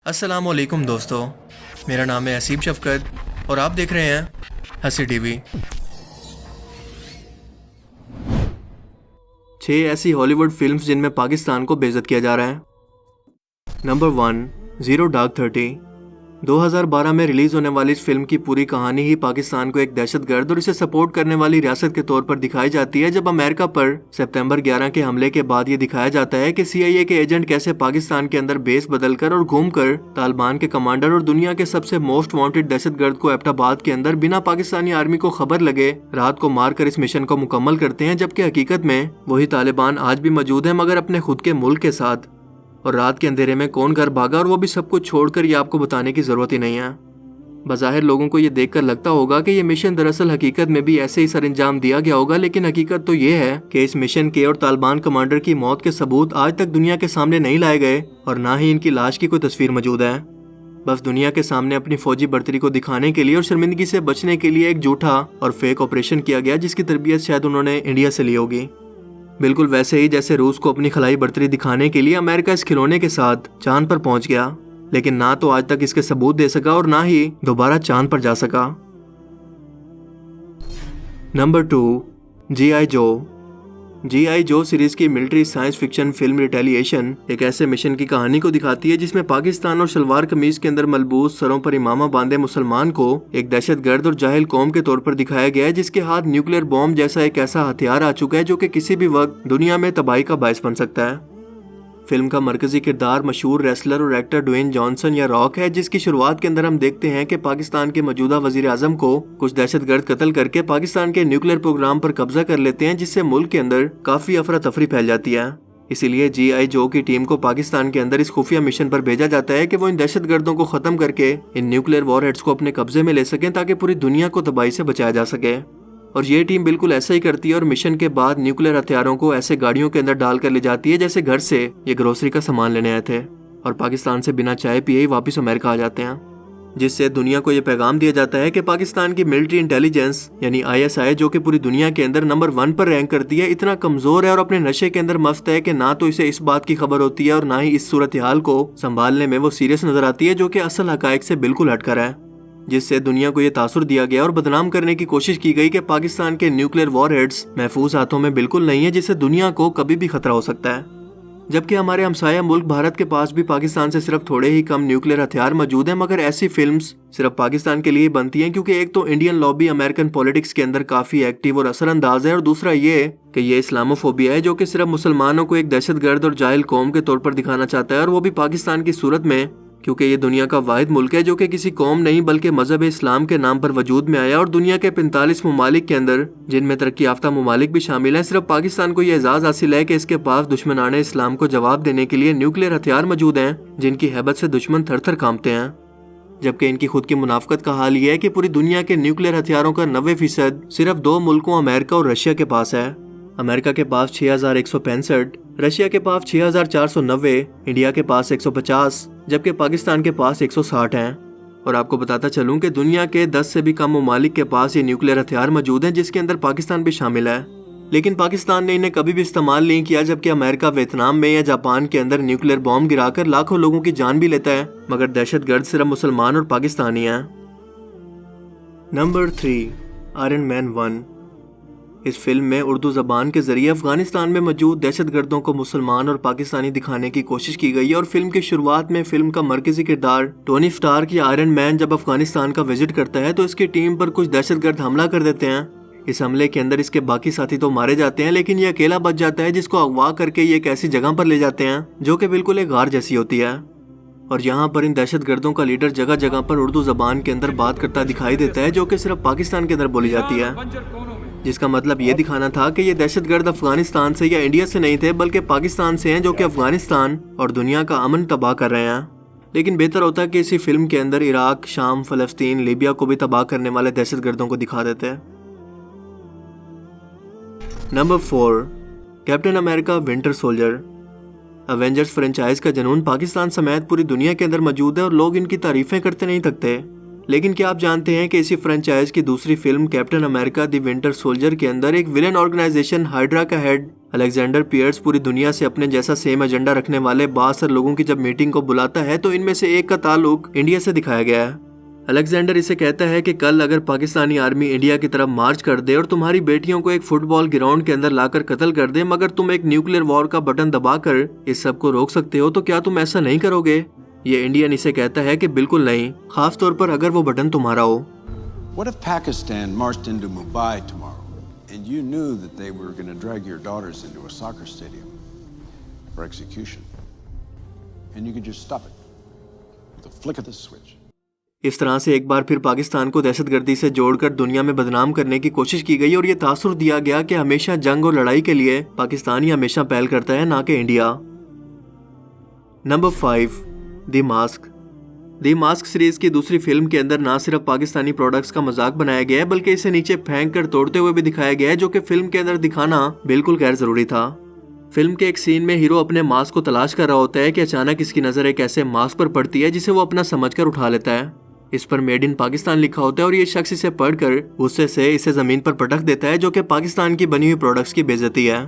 अस्सलामुअलैकुम दोस्तों, मेरा नाम है असीब शफ़क़त और आप देख रहे हैं हंसी टीवी। 6 ऐसी हॉलीवुड फिल्म्स जिनमें पाकिस्तान को बेइज्जत किया जा रहा है। Number 1, zero dark 30। 2012 में रिलीज होने वाली इस फिल्म की पूरी कहानी ही पाकिस्तान को एक दहशतगर्द और इसे सपोर्ट करने वाली रियासत के तौर पर दिखाई जाती है। जब अमेरिका पर सितंबर 11 के हमले के बाद ये दिखाया जाता है कि CIA के एजेंट कैसे पाकिस्तान के अंदर बेस बदलकर और घूमकर तालिबान के कमांडर और दुनिया के सबसे मोस्ट वांटेड दहशतगर्द को एबटाबाद के अंदर बिना पाकिस्तानी आर्मी को खबर लगे रात को मारकर इस मिशन को मुकम्मल करते हैं, जबकि हकीकत में वही तालिबान आज भी मौजूद है, मगर अपने खुद के मुल्क के साथ। और रात के अंधेरे में कौन घर भागा और वो भी सब कुछ छोड़कर, ये आपको बताने की जरूरत ही नहीं है। बज़ाहिर लोगों को ये देखकर लगता होगा कि ये मिशन दरअसल हकीकत में भी ऐसे ही सरअंजाम दिया गया होगा, लेकिन हकीकत तो ये है कि इस मिशन के और तालिबान कमांडर की मौत के सबूत आज तक दुनिया के सामने नहीं लाए गए और ना ही इनकी लाश की कोई तस्वीर मौजूद है। बस दुनिया के सामने अपनी फौजी बर्तरी को दिखाने के लिए और शर्मिंदगी से बचने के लिए एक झूठा और फेक ऑपरेशन किया गया, जिसकी तरबियत शायद उन्होंने इंडिया से ली होगी। बिल्कुल वैसे ही जैसे रूस को अपनी खलाई बर्तरी दिखाने के लिए अमेरिका इस खिलौने के साथ चांद पर पहुंच गया, लेकिन ना तो आज तक इसके सबूत दे सका और ना ही दोबारा चांद पर जा सका। Number 2, G.I. जो। G.I. जो सीरीज की military science fiction film retaliation एक ऐसे मिशन की कहानी को दिखाती है जिसमें पाकिस्तान और शलवार कमीज के अंदर मलबूस सरों पर इमामा बांधे मुसलमान को एक दहशतगर्द और जाहिल कौम के तौर पर दिखाया गया है, जिसके हाथ न्यूक्लियर बॉम्ब जैसा एक ऐसा हथियार आ चुका है जो कि किसी भी वक्त दुनिया में तबाही का बायस बन सकता है। फिल्म का मरकजी किरदार मशहूर रेसलर और एक्टर ड्वेन जॉनसन या रॉक है, जिसकी शुरुआत के अंदर हम देखते हैं कि पाकिस्तान के मौजूदा वजीर आजम को कुछ दहशतगर्द कत्ल करके पाकिस्तान के न्यूक्लियर प्रोग्राम पर कब्जा कर लेते हैं, जिससे मुल्क के अंदर काफी अफरा तफरी फैल जाती है। इसीलिए G.I. जो की टीम को पाकिस्तान के अंदर इस खुफिया मिशन पर भेजा जाता है कि वो इन दहशतगर्दों को खत्म करके इन न्यूक्लियर वॉरहेड्स को अपने कब्जे में ले सकें, ताकि पूरी दुनिया को तबाही से बचाया जा सके। और ये टीम बिल्कुल ऐसा ही करती है और मिशन के बाद न्यूक्लियर हथियारों को ऐसे गाड़ियों के अंदर डाल कर ले जाती है जैसे घर से ये ग्रोसरी का सामान लेने आए थे, और पाकिस्तान से बिना चाय पिए ही वापस अमेरिका आ जाते हैं। जिससे दुनिया को ये पैगाम दिया जाता है कि पाकिस्तान की मिलिट्री इंटेलिजेंस यानी ISI, जो कि पूरी दुनिया के अंदर नंबर 1 पर रैंक करती है, इतना कमजोर है और अपने नशे के अंदर मस्त है कि ना तो इसे इस बात की खबर होती है और ना ही इस सूरत हाल को संभालने में वो सीरियस नजर आती है, जो कि असल हकायक से बिल्कुल हटकर है। जिससे दुनिया को ये तासुर दिया गया और बदनाम करने की कोशिश की गई कि पाकिस्तान के न्यूक्लियर वॉरहेड्स महफूज हाथों में बिल्कुल नहीं है, जिससे दुनिया को कभी भी खतरा हो सकता है। जबकि हमारे हमसाया मुल्क भारत के पास भी पाकिस्तान से सिर्फ थोड़े ही कम न्यूक्लियर हथियार मौजूद हैं, मगर ऐसी फिल्म्स सिर्फ पाकिस्तान के लिए बनती हैं क्योंकि एक तो इंडियन लॉबी अमेरिकन पॉलिटिक्स के अंदर काफी एक्टिव और असरअंदाज है, और दूसरा ये कि ये इस्लामोफोबिया है जो कि सिर्फ मुसलमानों को एक दहशतगर्द और जाहिल कौम के तौर पर दिखाना चाहता है, और वो भी पाकिस्तान की सूरत में, क्योंकि ये दुनिया का वाहिद मुल्क है जो कि किसी कौम नहीं बल्कि मजहब इस्लाम के नाम पर वजूद में आया। और दुनिया के 45 ममालिक के अंदर, जिनमें तरक्की याफ्ता ममालिक भी शामिल हैं, सिर्फ पाकिस्तान को यह एजाज हासिल है कि इसके पास दुश्मनाने इस्लाम को जवाब देने के लिए न्यूक्लियर हथियार मौजूद हैं, जिनकी हैबत से दुश्मन थर थर कांपते हैं। जबकि इनकी खुद की मुनाफकत का हाल यह है कि पूरी दुनिया के न्यूक्लियर हथियारों का 90% सिर्फ 2 मुल्कों अमेरिका और रशिया के पास है। अमेरिका के पास 6165, रशिया के पास 6490, इंडिया के पास 150, जबकि पाकिस्तान के पास 160 हैं। और आपको बताता चलूं कि दुनिया के 10 से भी कम ममालिक के पास ये न्यूक्लियर हथियार मौजूद हैं, जिसके अंदर पाकिस्तान भी शामिल है। लेकिन पाकिस्तान ने इन्हें कभी भी इस्तेमाल नहीं किया, जबकि अमेरिका वियतनाम में या जापान के अंदर न्यूक्लियर बॉम्ब गिराकर लाखों लोगों की जान भी लेता है, मगर दहशतगर्द सिर्फ मुसलमान और पाकिस्तानी हैं। Number 3, iron man 1। इस फिल्म में उर्दू ज़बान के जरिए अफगानिस्तान में मौजूद दहशतगर्दों को मुसलमान और पाकिस्तानी दिखाने की कोशिश की गई है। और फिल्म की शुरुआत में फिल्म का मरकजी किरदार टोनी स्टार्क या आयरन मैन जब अफगानिस्तान का विजिट करता है तो इसकी टीम पर कुछ दहशतगर्द हमला कर देते हैं। इस हमले के अंदर इसके बाकी साथी तो मारे जाते हैं, लेकिन ये अकेला बच जाता है, जिसको अगवा करके ये एक ऐसी जगह पर ले जाते हैं जो कि बिल्कुल एक गार जैसी होती है। और यहाँ पर इन दहशतगर्दों का लीडर जगह जगह पर उर्दू ज़बान के अंदर बात करता दिखाई देता है, जो कि सिर्फ पाकिस्तान के अंदर बोली जाती है, जिसका मतलब ये दिखाना था कि ये दहशतगर्द अफगानिस्तान से या इंडिया से नहीं थे, बल्कि पाकिस्तान से हैं, जो कि अफगानिस्तान और दुनिया का अमन तबाह कर रहे हैं। लेकिन बेहतर होता है कि इसी फिल्म के अंदर इराक, शाम, फलस्तीन, लीबिया को भी तबाह करने वाले दहशतगर्दों को दिखा देते हैं। Number 4, captain America winter soldier. Avengers franchise का जुनून पाकिस्तान समेत पूरी दुनिया के अंदर मौजूद है और लोग इनकी तारीफें करते नहीं थकते। लेकिन क्या आप जानते हैं कि इसी फ्रेंचाइज की दूसरी film captain America the winter soldier के अंदर एक विलेन ऑर्गेनाइजेशन हाइड्रा का हेड अलेक्जेंडर पियर्स पूरी दुनिया से अपने जैसा सेम एजेंडा रखने वाले 62 लोगों की जब मीटिंग को बुलाता है तो इनमें से एक का ताल्लुक इंडिया से दिखाया गया है। अलेक्जेंडर इसे कहता है कि कल अगर पाकिस्तानी आर्मी इंडिया की तरफ मार्च कर दे और तुम्हारी बेटियों को एक फुटबॉल ग्राउंड के अंदर लाकर कत्ल कर दे, मगर तुम एक न्यूक्लियर वॉर का बटन दबाकर इस सब को रोक सकते हो, तो क्या तुम ऐसा नहीं करोगे? ये इंडियन इसे कहता है कि बिल्कुल नहीं, खास तौर पर अगर वो बटन तुम्हारा हो। What if Pakistan marched into Mumbai tomorrow and you knew that they were going to drag your daughters into a soccer stadium for execution and you could just stop it with a flick of the switch? इस तरह से एक बार फिर पाकिस्तान को दहशतगर्दी से जोड़कर दुनिया में बदनाम करने की कोशिश की गई और ये तासुर दिया गया कि हमेशा जंग और लड़ाई के लिए पाकिस्तान ही हमेशा पहल करता है, ना कि India. Number 5, the mask. The mask series की दूसरी फिल्म के अंदर ना सिर्फ पाकिस्तानी प्रोडक्ट्स का मजाक बनाया गया है बल्कि इसे नीचे फेंक कर तोड़ते हुए भी दिखाया गया है, जो कि फिल्म के अंदर दिखाना बिल्कुल गैर जरूरी था। फिल्म के एक सीन में हीरो अपने मास्क को तलाश कर रहा होता है कि अचानक इसकी नजर एक ऐसे मास्क पर पड़ती है जिसे वो अपना समझकर उठा लेता है। इस पर मेड इन पाकिस्तान लिखा होता है और ये शख्स इसे पढ़कर गुस्से से इसे जमीन पर पटक देता है, जो कि पाकिस्तान की बनी हुई प्रोडक्ट्स की बेइज्जती है।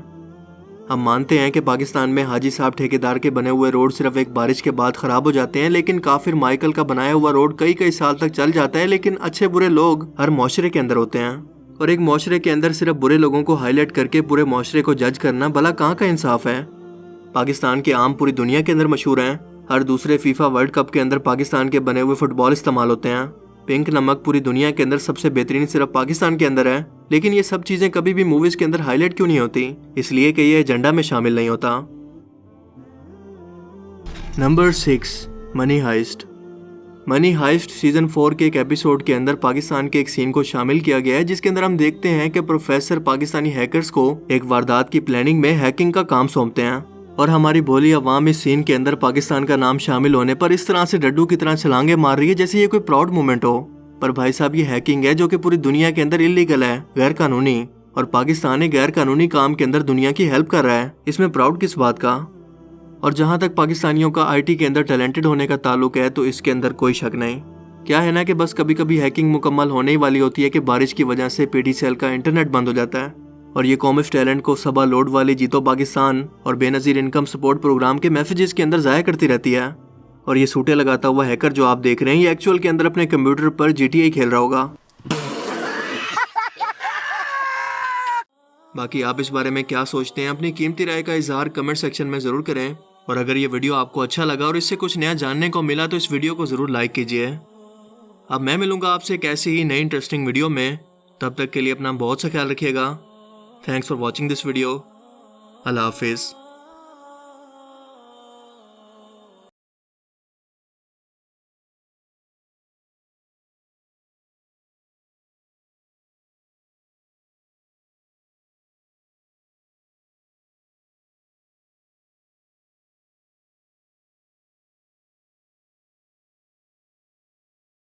हम मानते हैं कि पाकिस्तान में हाजी साहब ठेकेदार के बने हुए रोड सिर्फ एक बारिश के बाद खराब हो जाते हैं, लेकिन काफिर माइकल का बनाया हुआ रोड कई कई साल तक चल जाता है। लेकिन अच्छे बुरे लोग हर मुआशरे के अंदर होते हैं और एक मुआशरे के अंदर सिर्फ बुरे लोगों को हाईलाइट करके पूरे मुआशरे को जज करना भला कहाँ का इंसाफ है? पाकिस्तान के आम पूरी दुनिया के अंदर मशहूर हैं। हर दूसरे फीफा वर्ल्ड कप के अंदर पाकिस्तान के बने हुए फुटबॉल इस्तेमाल होते हैं। पिंक नमक पूरी दुनिया के अंदर सबसे बेहतरीन सिर्फ पाकिस्तान के अंदर है। लेकिन ये सब चीजें कभी भी मूवीज के अंदर हाईलाइट क्यों नहीं होती? इसलिए कि ये एजेंडा में शामिल नहीं होता। Number 6, money heist. Money heist season 4 के एक एपिसोड के अंदर पाकिस्तान के एक सीन को शामिल किया गया है, जिसके अंदर हम देखते हैं कि प्रोफेसर पाकिस्तानी हैकर्स को एक वारदात की प्लानिंग में हैकिंग का काम सौंपते हैं और हमारी भोली अवाम इस सीन के अंदर पाकिस्तान का नाम शामिल होने पर इस तरह से डड्डू की तरह छलांगे मार रही है जैसे ये कोई प्राउड मोमेंट हो। पर भाई साहब, ये हैकिंग है जो कि पूरी दुनिया के अंदर इलीगल है, गैर कानूनी, और पाकिस्तान एक गैर कानूनी काम के अंदर दुनिया की हेल्प कर रहा है। इसमें प्राउड किस बात का? और जहां तक पाकिस्तानियों का आईटी के अंदर टैलेंटेड होने का ताल्लुक है तो इसके अंदर कोई शक नहीं। क्या है ना कि बस कभी कभी हैकिंग मुकम्मल होने ही वाली होती है कि बारिश की वजह से पीटी सेल का इंटरनेट बंद हो जाता है और ये कौम इस टैलेंट को सबा लोड वाली जीतो पाकिस्तान और बेनजीर इनकम सपोर्ट प्रोग्राम के मैसेजेस के अंदर जाया करती रहती है। और ये सूटे लगाता हुआ हैकर जो आप देख रहे हैं ये एक्चुअल के अंदर अपने कंप्यूटर पर GTA खेल रहा होगा। बाकी आप इस बारे में क्या सोचते हैं? अपनी कीमती राय का इजहार कमेंट सेक्शन में जरूर करें और अगर ये वीडियो आपको अच्छा लगा और इससे कुछ नया जानने को मिला तो इस वीडियो को जरूर लाइक कीजिए। अब मैं मिलूंगा आपसे एक ऐसी ही नई इंटरेस्टिंग वीडियो में। तब तक के लिए अपना बहुत सा ख्याल रखिएगा। Thanks for watching this video. Allah हाफिज़।